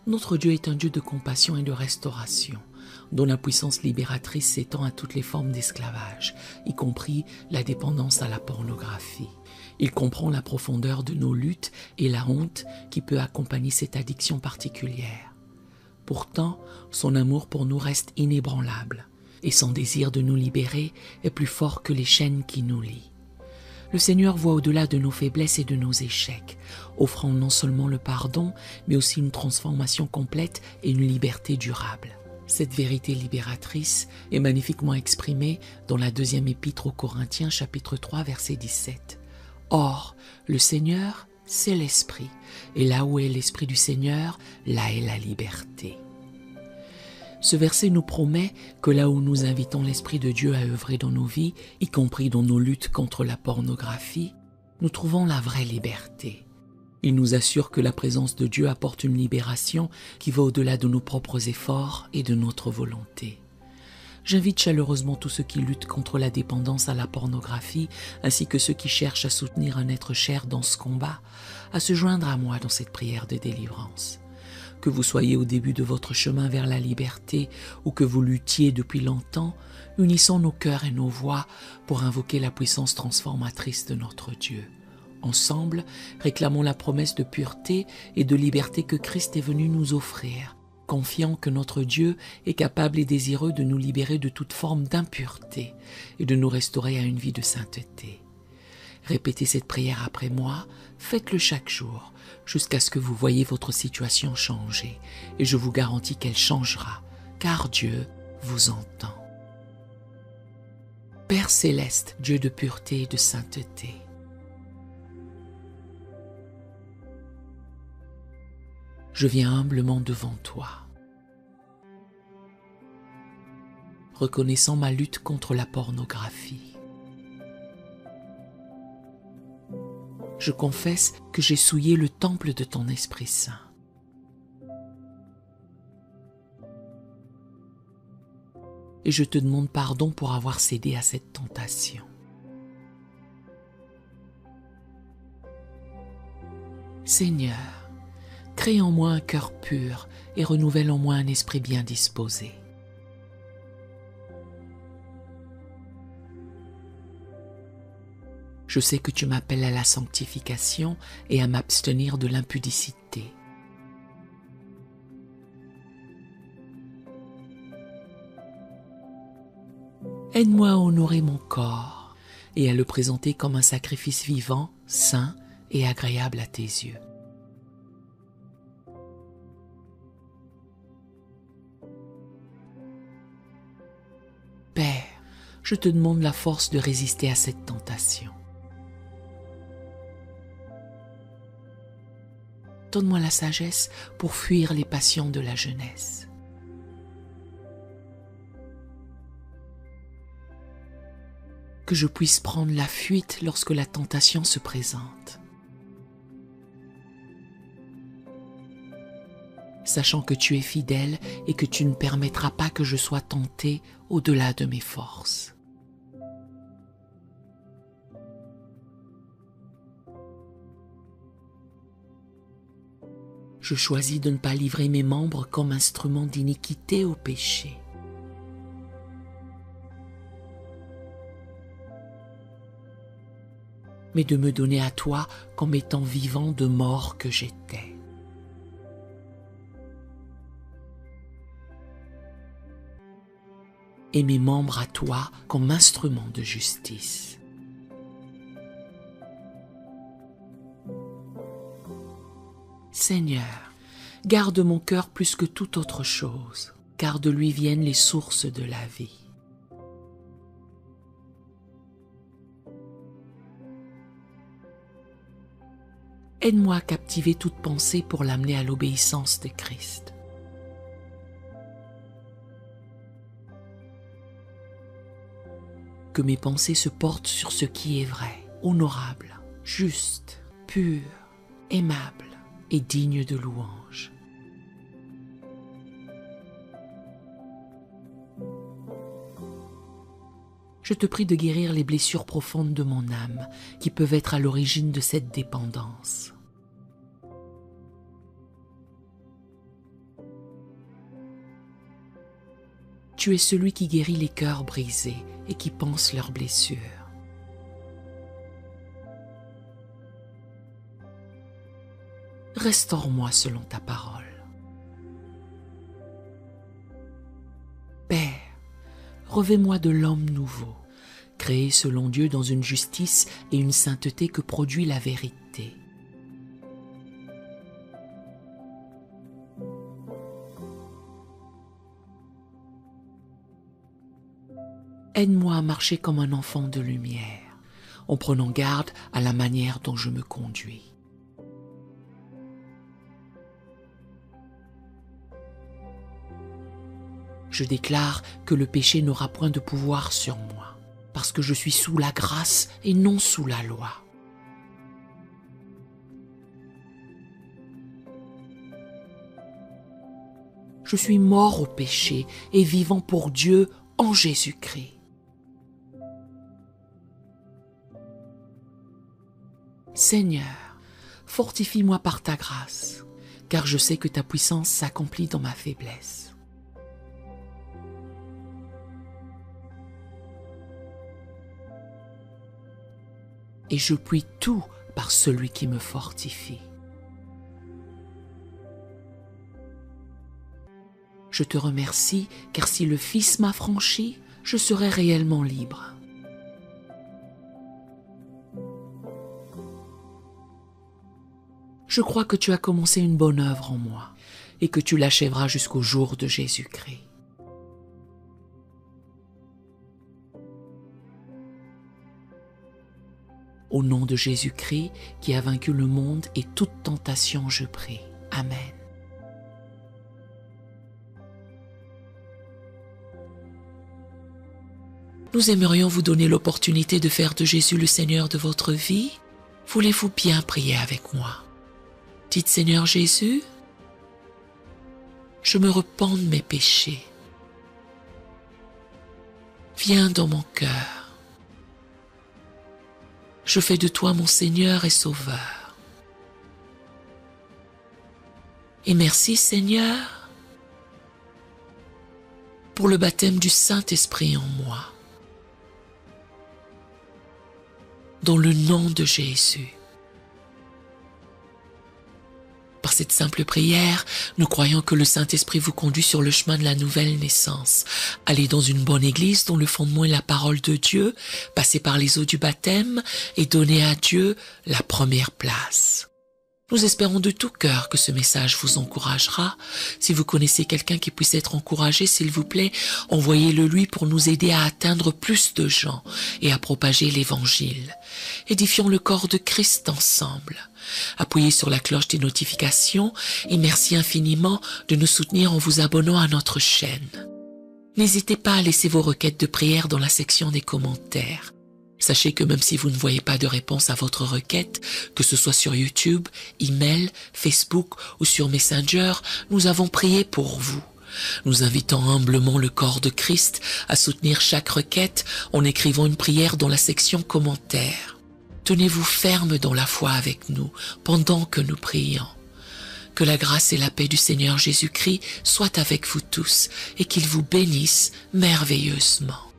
Notre Dieu est un Dieu de compassion et de restauration, dont la puissance libératrice s'étend à toutes les formes d'esclavage, y compris la dépendance à la pornographie. Il comprend la profondeur de nos luttes et la honte qui peut accompagner cette addiction particulière. Pourtant, son amour pour nous reste inébranlable, et son désir de nous libérer est plus fort que les chaînes qui nous lient. Le Seigneur voit au-delà de nos faiblesses et de nos échecs, offrant non seulement le pardon, mais aussi une transformation complète et une liberté durable. Cette vérité libératrice est magnifiquement exprimée dans la deuxième épître aux Corinthiens, chapitre 3, verset 17. Or, le Seigneur, c'est l'Esprit, et là où est l'Esprit du Seigneur, là est la liberté. Ce verset nous promet que là où nous invitons l'Esprit de Dieu à œuvrer dans nos vies, y compris dans nos luttes contre la pornographie, nous trouvons la vraie liberté. Il nous assure que la présence de Dieu apporte une libération qui va au-delà de nos propres efforts et de notre volonté. J'invite chaleureusement tous ceux qui luttent contre la dépendance à la pornographie, ainsi que ceux qui cherchent à soutenir un être cher dans ce combat, à se joindre à moi dans cette prière de délivrance. Que vous soyez au début de votre chemin vers la liberté ou que vous luttiez depuis longtemps, unissons nos cœurs et nos voix pour invoquer la puissance transformatrice de notre Dieu. Ensemble, réclamons la promesse de pureté et de liberté que Christ est venu nous offrir, confiant que notre Dieu est capable et désireux de nous libérer de toute forme d'impureté et de nous restaurer à une vie de sainteté. Répétez cette prière après moi, faites-le chaque jour, jusqu'à ce que vous voyez votre situation changer, et je vous garantis qu'elle changera, car Dieu vous entend. Père céleste, Dieu de pureté et de sainteté, je viens humblement devant toi, reconnaissant ma lutte contre la pornographie. Je confesse que j'ai souillé le temple de ton Esprit Saint. Et je te demande pardon pour avoir cédé à cette tentation. Seigneur, crée en moi un cœur pur et renouvelle en moi un esprit bien disposé. Je sais que tu m'appelles à la sanctification et à m'abstenir de l'impudicité. Aide-moi à honorer mon corps et à le présenter comme un sacrifice vivant, saint et agréable à tes yeux. Père, je te demande la force de résister à cette tentation. Donne-moi la sagesse pour fuir les passions de la jeunesse. Que je puisse prendre la fuite lorsque la tentation se présente. Sachant que tu es fidèle et que tu ne permettras pas que je sois tenté au-delà de mes forces. Je choisis de ne pas livrer mes membres comme instruments d'iniquité au péché. Mais de me donner à toi comme étant vivant de mort que j'étais. Et mes membres à toi comme instruments de justice. Seigneur, garde mon cœur plus que toute autre chose, car de lui viennent les sources de la vie. Aide-moi à captiver toute pensée pour l'amener à l'obéissance de Christ. Que mes pensées se portent sur ce qui est vrai, honorable, juste, pur, aimable et digne de louange. Je te prie de guérir les blessures profondes de mon âme qui peuvent être à l'origine de cette dépendance. tu es celui qui guérit les cœurs brisés et qui panse leurs blessures. Restaure-moi selon ta parole. Père, revêt-moi de l'homme nouveau, créé selon Dieu dans une justice et une sainteté que produit la vérité. Aide-moi à marcher comme un enfant de lumière, en prenant garde à la manière dont je me conduis. Je déclare que le péché n'aura point de pouvoir sur moi, parce que je suis sous la grâce et non sous la loi. Je suis mort au péché et vivant pour Dieu en Jésus-Christ. Seigneur, fortifie-moi par ta grâce, car je sais que ta puissance s'accomplit dans ma faiblesse. Et je puis tout par celui qui me fortifie. Je te remercie, car si le Fils m'a franchi, je serai réellement libre. Je crois que tu as commencé une bonne œuvre en moi et que tu l'achèveras jusqu'au jour de Jésus-Christ. Au nom de Jésus-Christ, qui a vaincu le monde et toute tentation, je prie. Amen. Nous aimerions vous donner l'opportunité de faire de Jésus le Seigneur de votre vie. Voulez-vous bien prier avec moi? Dites, Seigneur Jésus, je me repens de mes péchés. Viens dans mon cœur. Je fais de toi mon Seigneur et Sauveur. Et merci Seigneur pour le baptême du Saint-Esprit en moi. Dans le nom de Jésus. Par cette simple prière, nous croyons que le Saint-Esprit vous conduit sur le chemin de la nouvelle naissance. Allez dans une bonne église dont le fondement est la parole de Dieu, passez par les eaux du baptême et donnez à Dieu la première place. Nous espérons de tout cœur que ce message vous encouragera. Si vous connaissez quelqu'un qui puisse être encouragé, s'il vous plaît, envoyez-le lui pour nous aider à atteindre plus de gens et à propager l'Évangile. Édifions le corps de Christ ensemble. Appuyez sur la cloche des notifications et merci infiniment de nous soutenir en vous abonnant à notre chaîne. N'hésitez pas à laisser vos requêtes de prière dans la section des commentaires. Sachez que même si vous ne voyez pas de réponse à votre requête, que ce soit sur YouTube, email, Facebook ou sur Messenger, nous avons prié pour vous. Nous invitons humblement le corps de Christ à soutenir chaque requête en écrivant une prière dans la section commentaires. Tenez-vous ferme dans la foi avec nous pendant que nous prions. Que la grâce et la paix du Seigneur Jésus-Christ soient avec vous tous et qu'il vous bénisse merveilleusement.